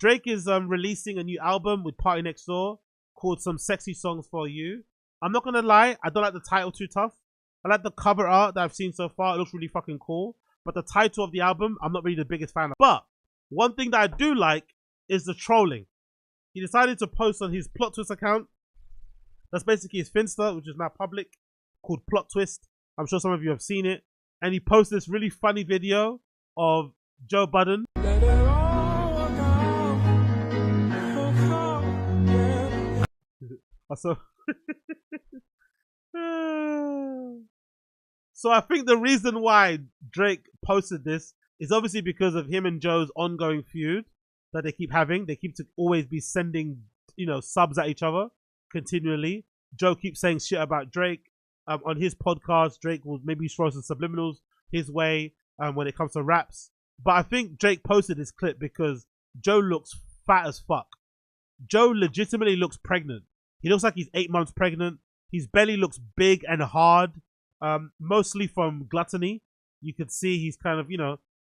Drake is releasing a new album with PartyNextDoor called Some Sexy Songs For You. I'm not gonna lie, I don't like the title too tough. I like the cover art that I've seen so far. It looks really fucking cool. But the title of the album, I'm not really the biggest fan of. But one thing that I do like is the trolling. He decided to post on his Plot Twist account. That's basically his Finsta, which is now public, called Plot Twist. I'm sure some of you have seen it. And he posted this really funny video of Joe Budden. So I think the reason why Drake posted this is obviously because of him and Joe's ongoing feud that they keep having. They keep to always be sending, subs at each other continually. Joe keeps saying shit about Drake. On his podcast, Drake will maybe throw some subliminals his way when it comes to raps. But I think Drake posted this clip because Joe looks fat as fuck. Joe legitimately looks pregnant. He looks like he's 8 months pregnant. His belly looks big and hard, mostly from gluttony. You can see he's kind of,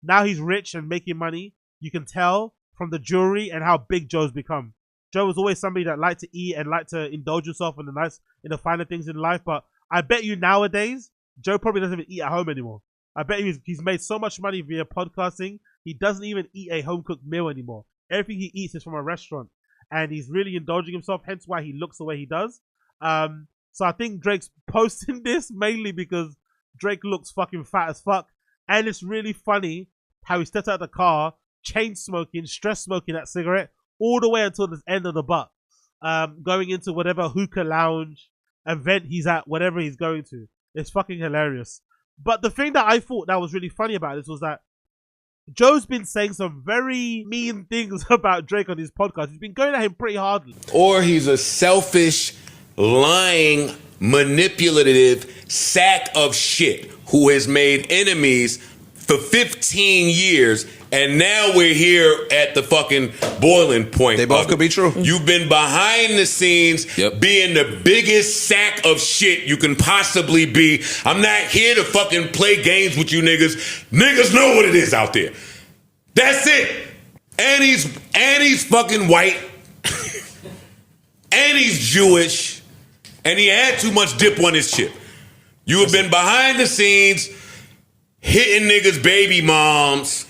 now he's rich and making money. You can tell from the jewelry and how big Joe's become. Joe was always somebody that liked to eat and liked to indulge himself in the finer things in life. But I bet you nowadays, Joe probably doesn't even eat at home anymore. I bet he's made so much money via podcasting, he doesn't even eat a home-cooked meal anymore. Everything he eats is from a restaurant. And he's really indulging himself, hence why he looks the way he does. So I think Drake's posting this mainly because Drake looks fucking fat as fuck. And it's really funny how he steps out of the car, chain smoking, stress smoking that cigarette, all the way until the end of the butt. Going into whatever hookah lounge event he's at, whatever he's going to. It's fucking hilarious. But the thing that I thought that was really funny about this was that Joe's been saying some very mean things about Drake on his podcast. He's been going at him pretty hardly. Or he's a selfish, lying, manipulative sack of shit who has made enemies for 15 years, and now we're here at the fucking boiling point. They both could be true. You've been behind the scenes being the biggest sack of shit you can possibly be. I'm not here to fucking play games with you niggas. Niggas know what it is out there. That's it. And he's fucking white. And he's Jewish. And he had too much dip on his chip. You have been behind the scenes hitting niggas' baby moms,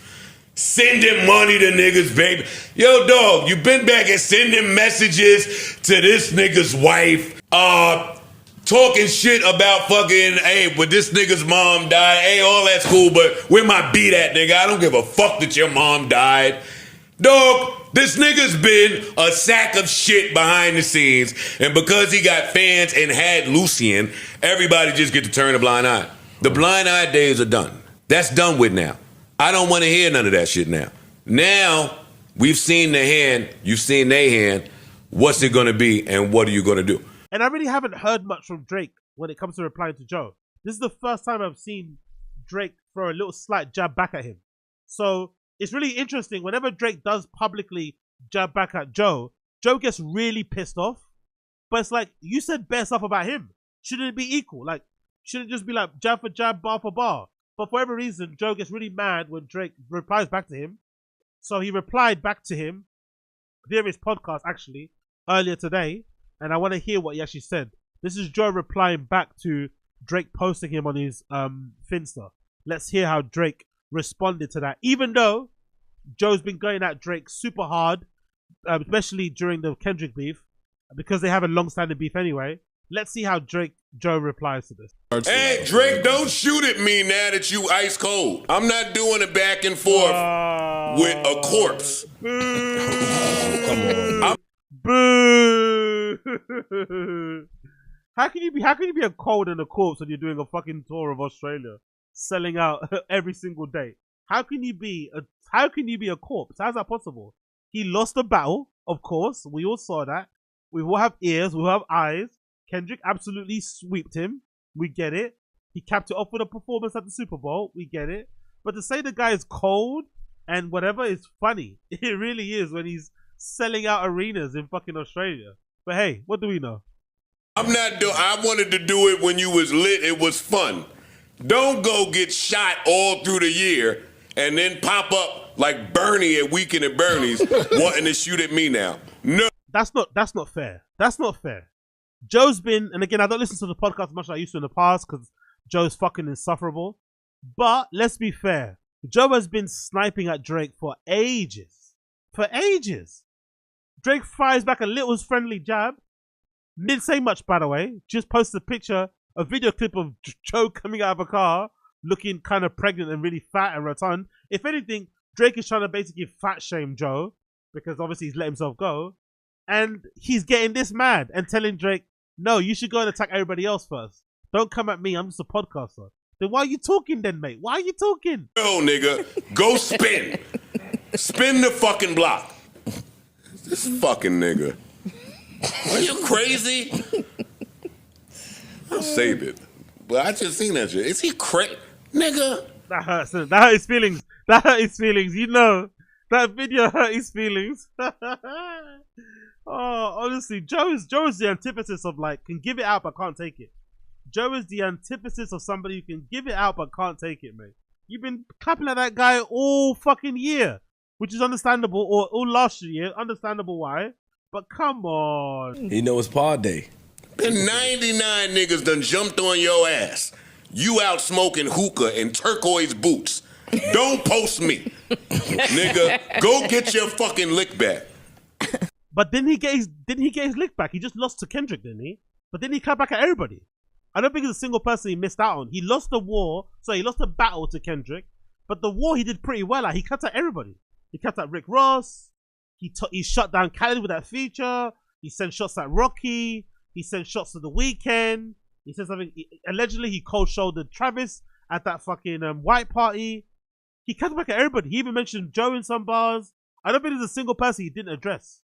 sending money to niggas' baby. Yo, dog, you been back and sending messages to this nigga's wife, talking shit about fucking, hey, but this nigga's mom died. Hey, all that's cool, but where my beat at, nigga? I don't give a fuck that your mom died. Dog, this nigga's been a sack of shit behind the scenes, and because he got fans and had Lucian, everybody just get to turn a blind eye. The blind eye days are done. That's done with now. I don't want to hear none of that shit now. Now, we've seen the hand, you've seen their hand. What's it going to be, and what are you going to do? And I really haven't heard much from Drake when it comes to replying to Joe. This is the first time I've seen Drake throw a little slight jab back at him. So it's really interesting. Whenever Drake does publicly jab back at Joe, Joe gets really pissed off. But it's like, you said bare stuff about him. Shouldn't it be equal? Like, shouldn't it just be like jab for jab, bar for bar? But for whatever reason, Joe gets really mad when Drake replies back to him. So he replied back to him via his podcast, actually, earlier today. And I want to hear what he actually said. This is Joe replying back to Drake posting him on his Finsta. Let's hear how Drake responded to that. Even though Joe's been going at Drake super hard, especially during the Kendrick beef, because they have a long-standing beef anyway. Let's see how Joe replies to this. Hey, Drake, don't shoot at me now that you ice cold. I'm not doing it back and forth with a corpse. Boo! Boo! How can you be a cold and a corpse when you're doing a fucking tour of Australia, selling out every single day? How can you be a corpse? How's that possible? He lost the battle, of course. We all saw that. We all have ears. We all have eyes. Kendrick absolutely sweeped him. We get it. He capped it off with a performance at the Super Bowl. We get it. But to say the guy is cold and whatever is funny. It really is when he's selling out arenas in fucking Australia. But hey, what do we know? I wanted to do it when you was lit. It was fun. Don't go get shot all through the year and then pop up like Bernie at Weekend at Bernie's wanting to shoot at me now. No. That's not fair. That's not fair. Joe's been, and again, I don't listen to the podcast as much as I used to in the past because Joe's fucking insufferable. But let's be fair. Joe has been sniping at Drake for ages. For ages. Drake fires back a little friendly jab. Didn't say much, by the way. Just posted a video clip of Joe coming out of a car looking kind of pregnant and really fat and rotund. If anything, Drake is trying to basically fat shame Joe because obviously he's let himself go. And he's getting this mad and telling Drake, no, you should go and attack everybody else first. Don't come at me. I'm just a podcaster. Then why are you talking then, mate? Why are you talking? No, nigga. Go spin. Spin the fucking block. This fucking nigga. Are you crazy? I'll save it. But I just seen that shit. Is he crazy? Nigga. That hurts. That hurt his feelings. That hurt his feelings. You know. That video hurt his feelings. Oh, honestly, Joe is the antithesis of like, can give it out but can't take it. Joe is the antithesis of somebody who can give it out but can't take it, mate. You've been clapping at that guy all fucking year, which is understandable, or all last year, understandable why. But come on. You know it's pod day. And 99 niggas done jumped on your ass. You out smoking hookah in turquoise boots. Don't post me. Nigga, go get your fucking lick back. But didn't he get his lick back? He just lost to Kendrick, didn't he? But didn't he clap back at everybody? I don't think there's a single person he missed out on. He lost the war, so he lost the battle to Kendrick. But the war he did pretty well at. He cut at everybody. He cut at Rick Ross. He shut down Khaled with that feature. He sent shots at Rocky. He sent shots to The Weeknd. He said something. Allegedly, he cold-shouldered Travis at that fucking white party. He cut back at everybody. He even mentioned Joe in some bars. I don't think there's a single person he didn't address.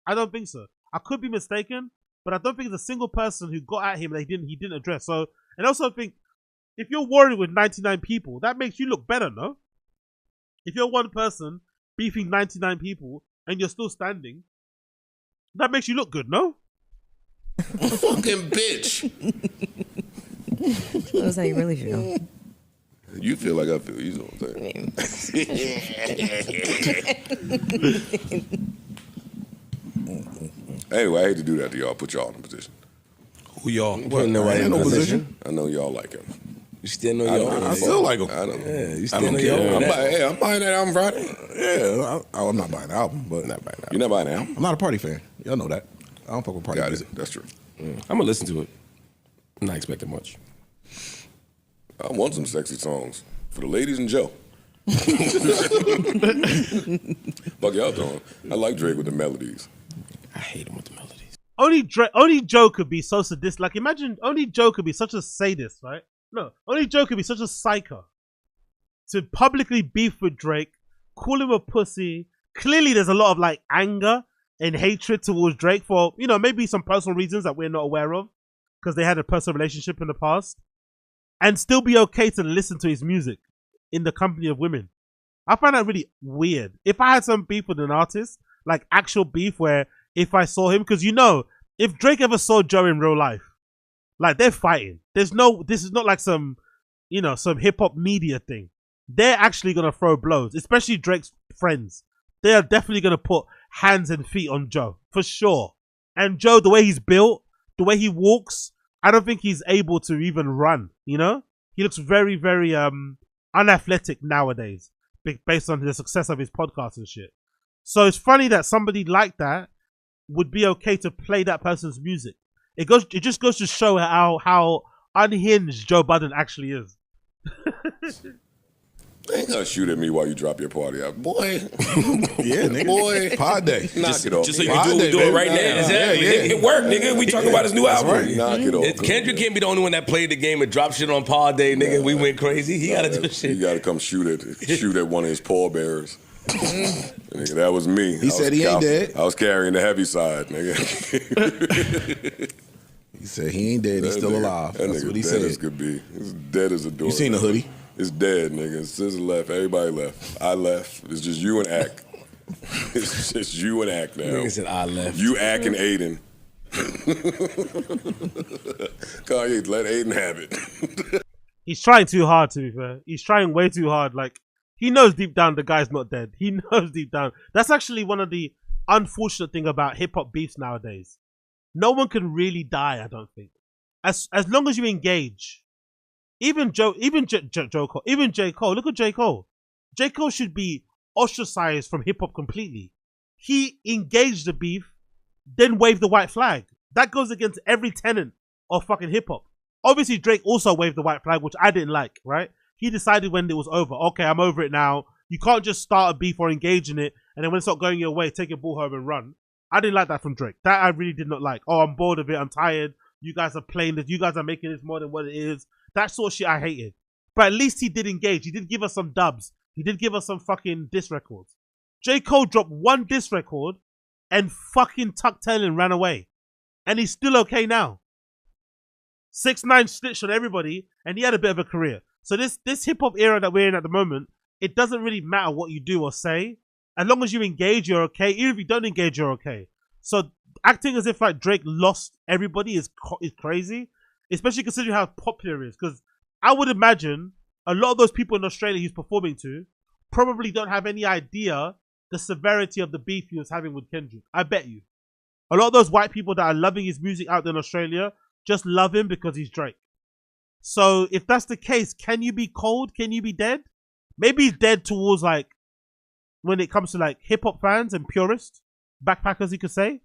I don't think so. I could be mistaken, but I don't think there's a single person who got at him that he didn't address. So, and also I think if you're warring with 99 people, that makes you look better, no? If you're one person beefing 99 people and you're still standing, that makes you look good, no? Fucking bitch. That's how you really feel. You feel like I feel. You know what I'm saying? Anyway, I hate to do that to y'all. Put y'all in a position. Who y'all? Putting nobody in no position. I know y'all like him. You still know y'all? I still like him. I don't. Yeah, you I still don't know care. y'all? I'm buying that album Friday. Yeah, I'm not buying the album, but not buying the You're album. not buying the album? I'm not a party fan. Y'all know that. I don't fuck with party Got music. it. That's true. I'm gonna listen to it. I'm not expecting much. I want some sexy songs for the ladies and Joe. Fuck y'all doing. I like Drake with the melodies. I hate him with the melodies. Only Joe could be so sadistic. Like, imagine only Joe could be such a sadist, right? No, only Joe could be such a psycho to publicly beef with Drake, call him a pussy. Clearly, there's a lot of like anger and hatred towards Drake for, you know, maybe some personal reasons that we're not aware of because they had a personal relationship in the past, and still be okay to listen to his music in the company of women. I find that really weird. If I had some beef with an artist, like actual beef where if I saw him, because you know, if Drake ever saw Joe in real life, like they're fighting. This is not like some, you know, some hip hop media thing. They're actually gonna throw blows, especially Drake's friends. They are definitely gonna put hands and feet on Joe for sure. And Joe, the way he's built, the way he walks, I don't think he's able to even run. You know, he looks very, very unathletic nowadays, based on the success of his podcast and shit. So it's funny that somebody like that would be okay to play that person's music. It just goes to show how unhinged Joe Budden actually is. They ain't gonna shoot at me while you drop your party out. Boy. Yeah, nigga. Boy. Pod day. Knock it off. Just so you nigga. can do it right now. Yeah, Exactly. yeah. It worked, nigga. We talking about his new album. right. Knock it off. Kendrick can't be the only one that played the game and dropped shit on pod day, nigga. We went crazy. He gotta do shit. You gotta come shoot at one of his pallbearers. Nigga, that was me. He said he ain't dead. I was carrying the heavy side, nigga. He said he ain't dead. He's still nigga, alive. That That's nigga what he dead said. as could be. He's dead as a door. You seen the hoodie? It's dead, nigga. SZA left. Everybody left. I left. It's just you and Ack. It's just you and Ack now. Nigga said I left. You, Ack, and Aiden. Kanye, let Aiden have it. He's trying too hard, to be fair. He's trying way too hard. Like, He knows deep down the guy's not dead. He knows deep down. That's actually one of the unfortunate thing about hip hop beefs nowadays. No one can really die, I don't think. As long as you engage. Even Joe Cole, even J. Cole. Look at J. Cole. J. Cole should be ostracized from hip hop completely. He engaged the beef, then waved the white flag. That goes against every tenet of fucking hip hop. Obviously, Drake also waved the white flag, which I didn't like, right? He decided when it was over, okay, I'm over it now. You can't just start a beef or engage in it, and then when it's not going your way, take your ball home and run. I didn't like that from Drake. That I really did not like. Oh, I'm bored of it. I'm tired. You guys are playing this. You guys are making this more than what it is. That sort of shit I hated. But at least he did engage. He did give us some dubs. He did give us some fucking diss records. J. Cole dropped one diss record and fucking tucked tail and ran away. And he's still okay now. 6ix9ine snitched on everybody and he had a bit of a career. So this hip hop era that we're in at the moment, it doesn't really matter what you do or say. As long as you engage, you're okay. Even if you don't engage, you're okay. So acting as if like Drake lost everybody is crazy, especially considering how popular he is. Because I would imagine a lot of those people in Australia he's performing to probably don't have any idea the severity of the beef he was having with Kendrick. I bet you. A lot of those white people that are loving his music out there in Australia just love him because he's Drake. So if that's the case, can you be cold? Can you be dead? Maybe he's dead towards like when it comes to like hip hop fans and purists, backpackers, you could say.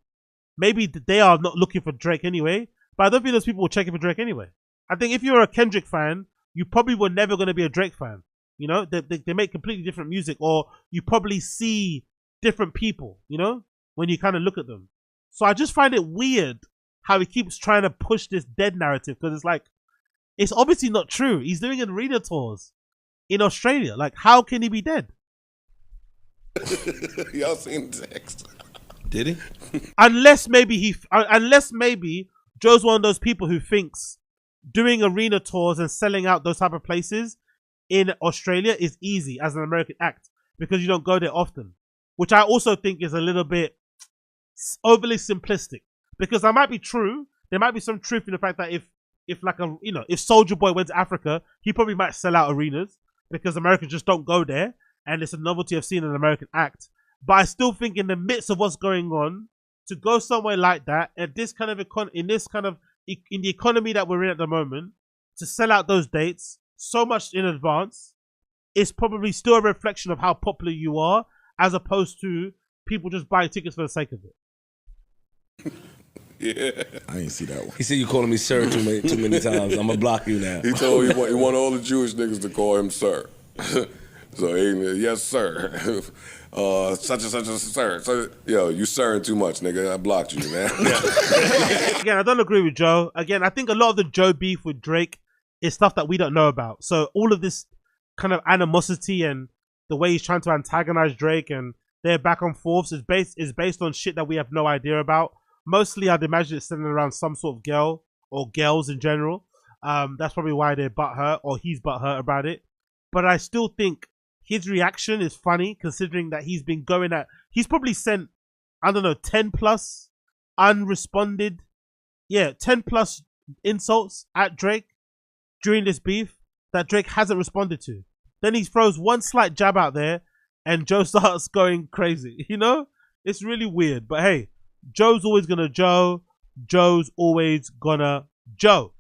Maybe they are not looking for Drake anyway, but I don't think those people were checking for Drake anyway. I think if you're a Kendrick fan, you probably were never going to be a Drake fan. You know, they make completely different music, or you probably see different people, you know, when you kind of look at them. So I just find it weird how he keeps trying to push this dead narrative, because it's like, it's obviously not true. He's doing arena tours in Australia. Like, how can he be dead? Y'all seen the text? Did he? Unless maybe Joe's one of those people who thinks doing arena tours and selling out those type of places in Australia is easy as an American act because you don't go there often, which I also think is a little bit overly simplistic, because that might be true. There might be some truth in the fact that if Soulja Boy went to Africa, he probably might sell out arenas because Americans just don't go there, and it's a novelty of seeing an American act. But I still think in the midst of what's going on, to go somewhere like that at this kind of in the economy that we're in at the moment, to sell out those dates so much in advance is probably still a reflection of how popular you are, as opposed to people just buying tickets for the sake of it. Yeah. I ain't see that one. He said you calling me sir too many times. I'm gonna block you now. He told me he want all the Jewish niggas to call him sir. So yes sir. Such and such a sir. So, yo, you sirring too much, nigga. I blocked you, man. Again, I don't agree with Joe. Again, I think a lot of the Joe beef with Drake is stuff that we don't know about. So all of this kind of animosity and the way he's trying to antagonize Drake and their back and forths is based on shit that we have no idea about. Mostly, I'd imagine it's centered around some sort of girl or girls in general. That's probably why they're butthurt, or he's butthurt about it. But I still think his reaction is funny, considering that he's been going at... He's probably sent, 10 plus unresponded... 10 plus insults at Drake during this beef that Drake hasn't responded to. Then he throws one slight jab out there and Joe starts going crazy. You know? It's really weird. But hey, Joe's always gonna Joe. Joe's always gonna Joe.